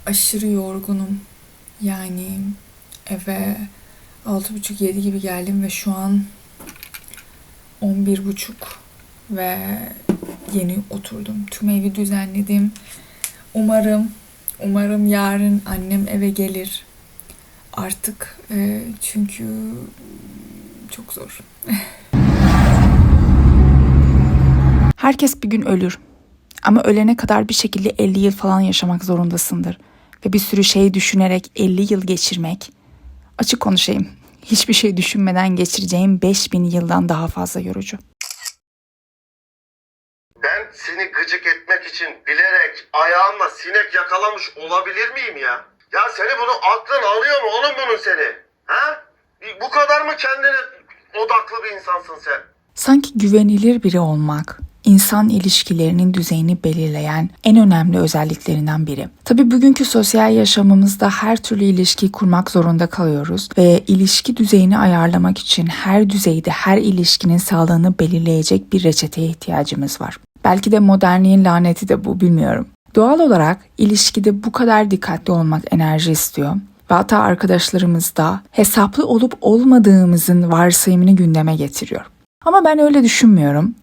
aşırı yorgunum. Yani eve 6.30-7 gibi geldim ve şu an 11.30 ve yeni oturdum. Tüm evi düzenledim. Umarım yarın annem eve gelir. Artık çünkü çok zor. Herkes bir gün ölür. Ama ölene kadar bir şekilde 50 yıl falan yaşamak zorundasındır. Ve bir sürü şey düşünerek 50 yıl geçirmek, açık konuşayım, hiçbir şey düşünmeden geçireceğim 5000 yıldan daha fazla yorucu. Ben seni gıcık etmek için bilerek ayağımla sinek yakalamış olabilir miyim ya? Ya seni bunu aklın alıyor mu oğlum bunun seni? Ha? Bu kadar mı kendine odaklı bir insansın sen? Sanki güvenilir biri olmak, insan ilişkilerinin düzeyini belirleyen en önemli özelliklerinden biri. Tabii bugünkü sosyal yaşamımızda her türlü ilişki kurmak zorunda kalıyoruz ve ilişki düzeyini ayarlamak için her düzeyde her ilişkinin sağlığını belirleyecek bir reçeteye ihtiyacımız var. Belki de modernliğin laneti de bu, bilmiyorum. Doğal olarak ilişkide bu kadar dikkatli olmak enerji istiyor. Ve hatta arkadaşlarımız da hesaplı olup olmadığımızın varsayımını gündeme getiriyor. Ama ben öyle düşünmüyorum.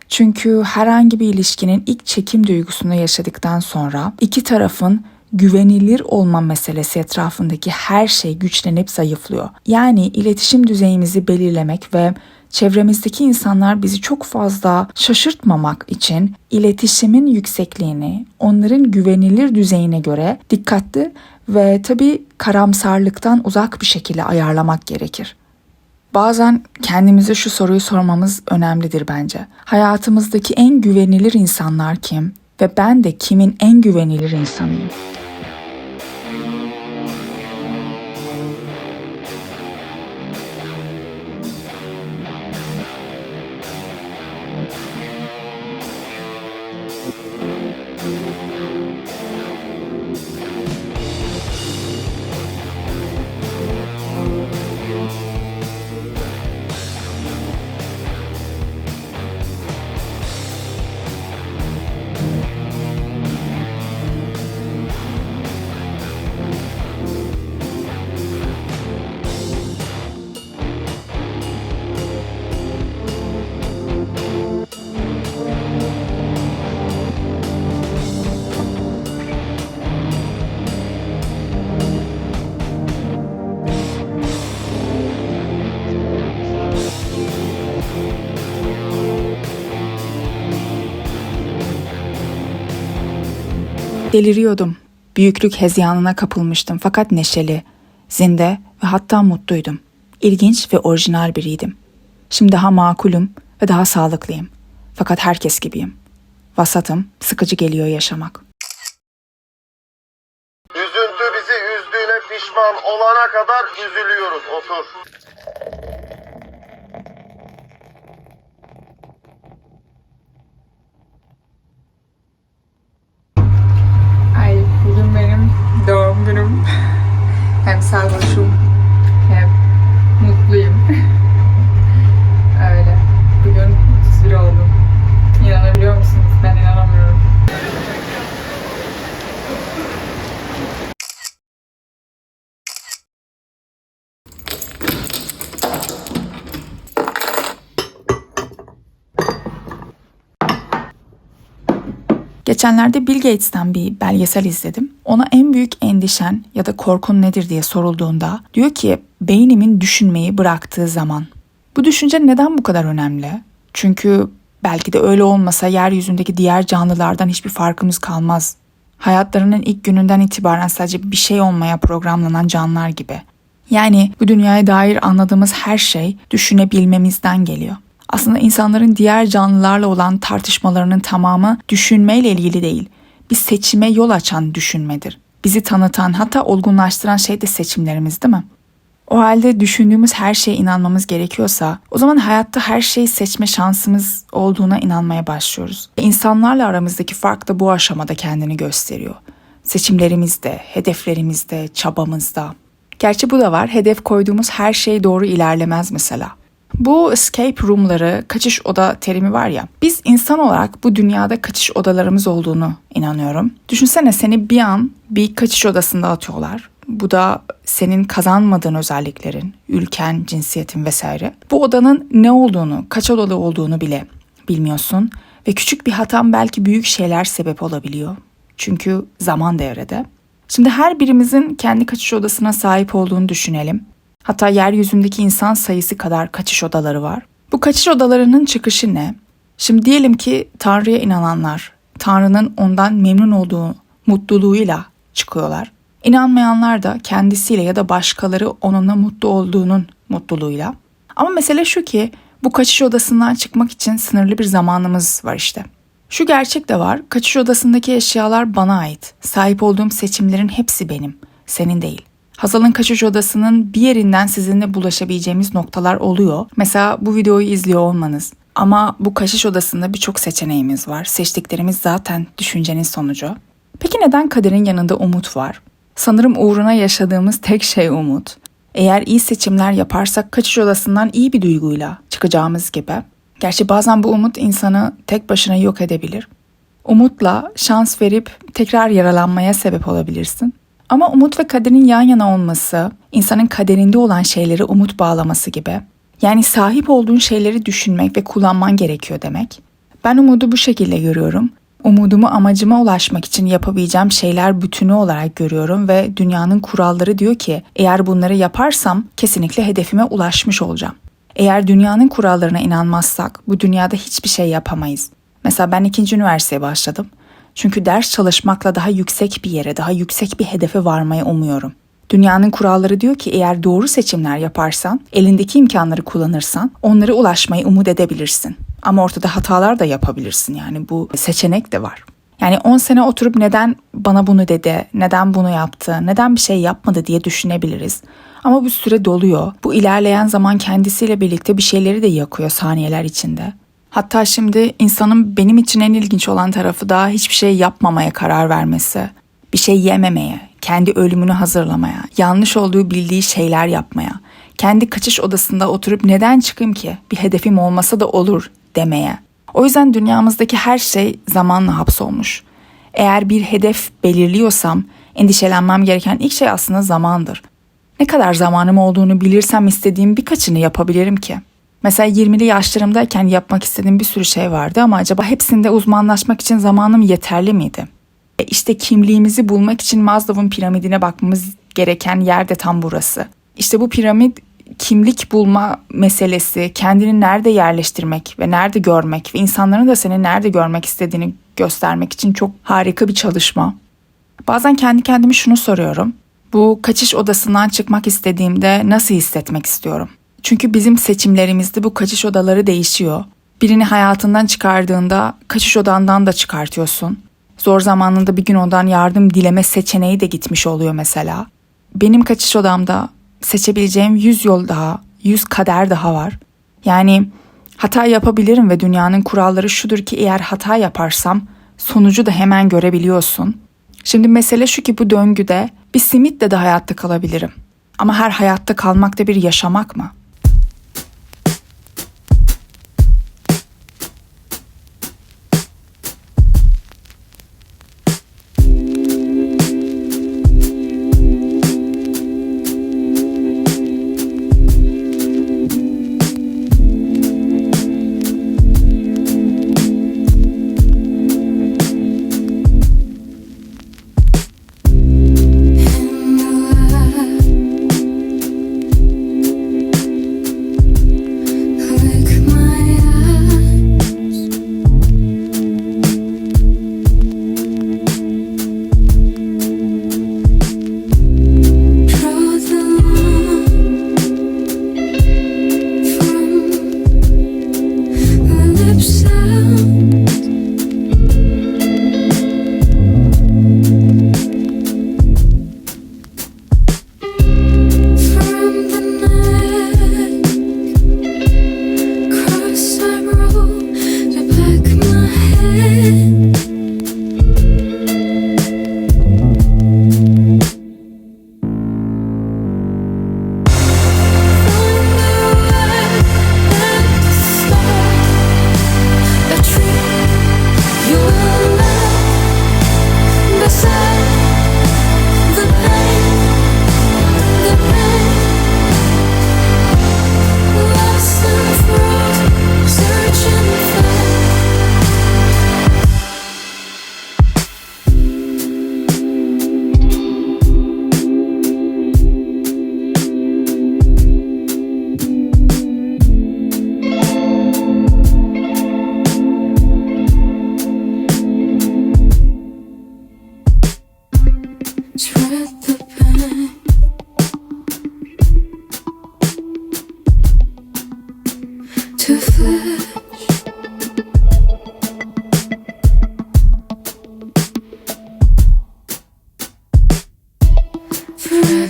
Çünkü herhangi bir ilişkinin ilk çekim duygusunu yaşadıktan sonra iki tarafın güvenilir olma meselesi etrafındaki her şey güçlenip zayıflıyor. Yani iletişim düzeyimizi belirlemek ve çevremizdeki insanlar bizi çok fazla şaşırtmamak için iletişimin yüksekliğini onların güvenilir düzeyine göre dikkatli ve tabii karamsarlıktan uzak bir şekilde ayarlamak gerekir. Bazen kendimize şu soruyu sormamız önemlidir bence. Hayatımızdaki en güvenilir insanlar kim? Ve ben de kimin en güvenilir insanıyım? Deliriyordum. Büyüklük hezeyanına kapılmıştım fakat neşeli, zinde ve hatta mutluydum. İlginç ve orijinal biriydim. Şimdi daha makulüm ve daha sağlıklıyım. Fakat herkes gibiyim. Vasatım, sıkıcı geliyor yaşamak. Üzüntü bizi üzdüğüne pişman olana kadar üzülüyoruz. Otur. Ay, bugün benim doğum günüm. Hem sarhoşum hem mutluyum. Öyle. Bugün 31 oldum. İnanabiliyor musunuz? Ben inanamıyorum. Geçenlerde Bill Gates'ten bir belgesel izledim. Ona en büyük endişen ya da korkun nedir diye sorulduğunda diyor ki beynimin düşünmeyi bıraktığı zaman. Bu düşünce neden bu kadar önemli? Çünkü belki de öyle olmasa yeryüzündeki diğer canlılardan hiçbir farkımız kalmaz. Hayatlarının ilk gününden itibaren sadece bir şey olmaya programlanan canlılar gibi. Yani bu dünyaya dair anladığımız her şey düşünebilmemizden geliyor. Aslında insanların diğer canlılarla olan tartışmalarının tamamı düşünmeyle ilgili değil. Bir seçime yol açan düşünmedir. Bizi tanıtan, hatta olgunlaştıran şey de seçimlerimiz, değil mi? O halde düşündüğümüz her şeye inanmamız gerekiyorsa, o zaman hayatta her şeyi seçme şansımız olduğuna inanmaya başlıyoruz. İnsanlarla aramızdaki fark da bu aşamada kendini gösteriyor. Seçimlerimizde, hedeflerimizde, çabamızda. Gerçi bu da var, hedef koyduğumuz her şey doğru ilerlemez mesela. Bu escape room'ları, kaçış oda terimi var ya, biz insan olarak bu dünyada kaçış odalarımız olduğunu inanıyorum. Düşünsene, seni bir an bir kaçış odasında atıyorlar. Bu da senin kazanmadığın özelliklerin, ülken, cinsiyetin vesaire. Bu odanın ne olduğunu, kaç odalı olduğunu bile bilmiyorsun ve küçük bir hatan belki büyük şeyler sebep olabiliyor. Çünkü zaman devrede. Şimdi her birimizin kendi kaçış odasına sahip olduğunu düşünelim. Hatta yeryüzündeki insan sayısı kadar kaçış odaları var. Bu kaçış odalarının çıkışı ne? Şimdi diyelim ki Tanrı'ya inananlar, Tanrı'nın ondan memnun olduğu mutluluğuyla çıkıyorlar. İnanmayanlar da kendisiyle ya da başkaları onunla mutlu olduğunun mutluluğuyla. Ama mesele şu ki bu kaçış odasından çıkmak için sınırlı bir zamanımız var işte. Şu gerçek de var, kaçış odasındaki eşyalar bana ait. Sahip olduğum seçimlerin hepsi benim, senin değil. Hazal'ın kaçış odasının bir yerinden sizinle bulaşabileceğimiz noktalar oluyor. Mesela bu videoyu izliyor olmanız. Ama bu kaçış odasında birçok seçeneğimiz var. Seçtiklerimiz zaten düşüncenin sonucu. Peki neden kaderin yanında umut var? Sanırım uğruna yaşadığımız tek şey umut. Eğer iyi seçimler yaparsak kaçış odasından iyi bir duyguyla çıkacağımız gibi. Gerçi bazen bu umut insanı tek başına yok edebilir. Umutla şans verip tekrar yaralanmaya sebep olabilirsin. Ama umut ve kaderin yan yana olması, insanın kaderinde olan şeyleri umut bağlaması gibi. Yani sahip olduğun şeyleri düşünmek ve kullanman gerekiyor demek. Ben umudu bu şekilde görüyorum. Umudumu amacıma ulaşmak için yapabileceğim şeyler bütünü olarak görüyorum ve dünyanın kuralları diyor ki eğer bunları yaparsam kesinlikle hedefime ulaşmış olacağım. Eğer dünyanın kurallarına inanmazsak bu dünyada hiçbir şey yapamayız. Mesela ben 2. üniversiteye başladım. Çünkü ders çalışmakla daha yüksek bir yere, daha yüksek bir hedefe varmayı umuyorum. Dünyanın kuralları diyor ki eğer doğru seçimler yaparsan, elindeki imkanları kullanırsan onlara ulaşmayı umut edebilirsin. Ama ortada hatalar da yapabilirsin, yani bu seçenek de var. Yani 10 sene oturup neden bana bunu dedi, neden bunu yaptı, neden bir şey yapmadı diye düşünebiliriz. Ama bu süre doluyor. Bu ilerleyen zaman kendisiyle birlikte bir şeyleri de yakıyor saniyeler içinde. Hatta şimdi insanın benim için en ilginç olan tarafı da hiçbir şey yapmamaya karar vermesi. Bir şey yememeye, kendi ölümünü hazırlamaya, yanlış olduğu bildiği şeyler yapmaya, kendi kaçış odasında oturup neden çıkayım ki, bir hedefim olmasa da olur demeye. O yüzden dünyamızdaki her şey zamanla hapsolmuş. Eğer bir hedef belirliyorsam endişelenmem gereken ilk şey aslında zamandır. Ne kadar zamanım olduğunu bilirsem istediğim birkaçını yapabilirim ki. Mesela 20'li yaşlarımdayken yapmak istediğim bir sürü şey vardı ama acaba hepsinde uzmanlaşmak için zamanım yeterli miydi? İşte kimliğimizi bulmak için Maslow'un piramidine bakmamız gereken yer de tam burası. İşte bu piramit kimlik bulma meselesi, kendini nerede yerleştirmek ve nerede görmek ve insanların da seni nerede görmek istediğini göstermek için çok harika bir çalışma. Bazen kendi kendime şunu soruyorum. Bu kaçış odasından çıkmak istediğimde nasıl hissetmek istiyorum? Çünkü bizim seçimlerimizde bu kaçış odaları değişiyor. Birini hayatından çıkardığında kaçış odandan da çıkartıyorsun. Zor zamanında bir gün ondan yardım dileme seçeneği de gitmiş oluyor mesela. Benim kaçış odamda seçebileceğim 100 yol daha, 100 kader daha var. Yani hata yapabilirim ve dünyanın kuralları şudur ki eğer hata yaparsam sonucu da hemen görebiliyorsun. Şimdi mesele şu ki bu döngüde bir simitle de hayatta kalabilirim. Ama her hayatta kalmak da bir yaşamak mı?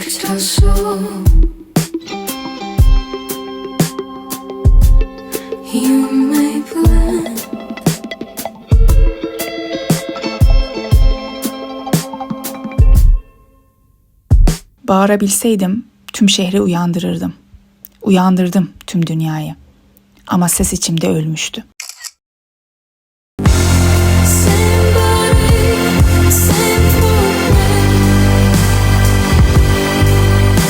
지쳐서 You may blend. Bağırabilseydim tüm şehri uyandırırdım. Uyandırdım tüm dünyayı. Ama ses içimde ölmüştü. Same body, same footprint.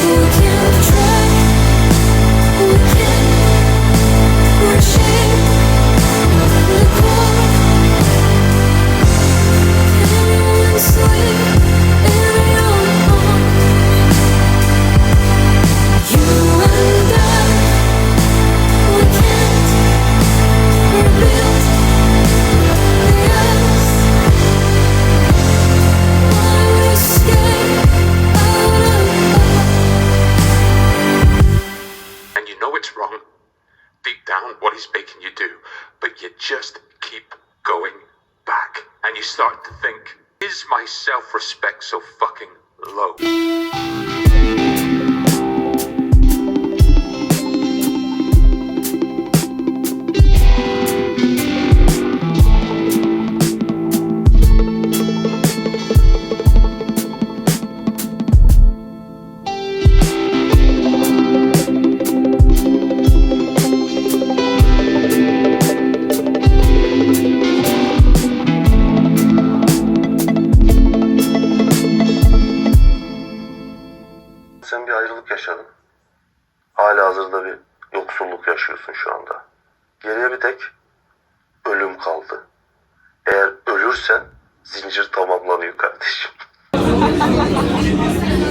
We can try, we can reshape the core. Anyone sleep in your home? You and I, we can't rebuild the earth. Why escape out of love? And you know it's wrong, deep down what he's making you do, but you just keep going back, and you start to think, is my self-respect so fucking low? Sen bir ayrılık yaşadın. Halihazırda bir yoksulluk yaşıyorsun şu anda. Geriye bir tek ölüm kaldı. Eğer ölürsen zincir tamamlanıyor kardeşim.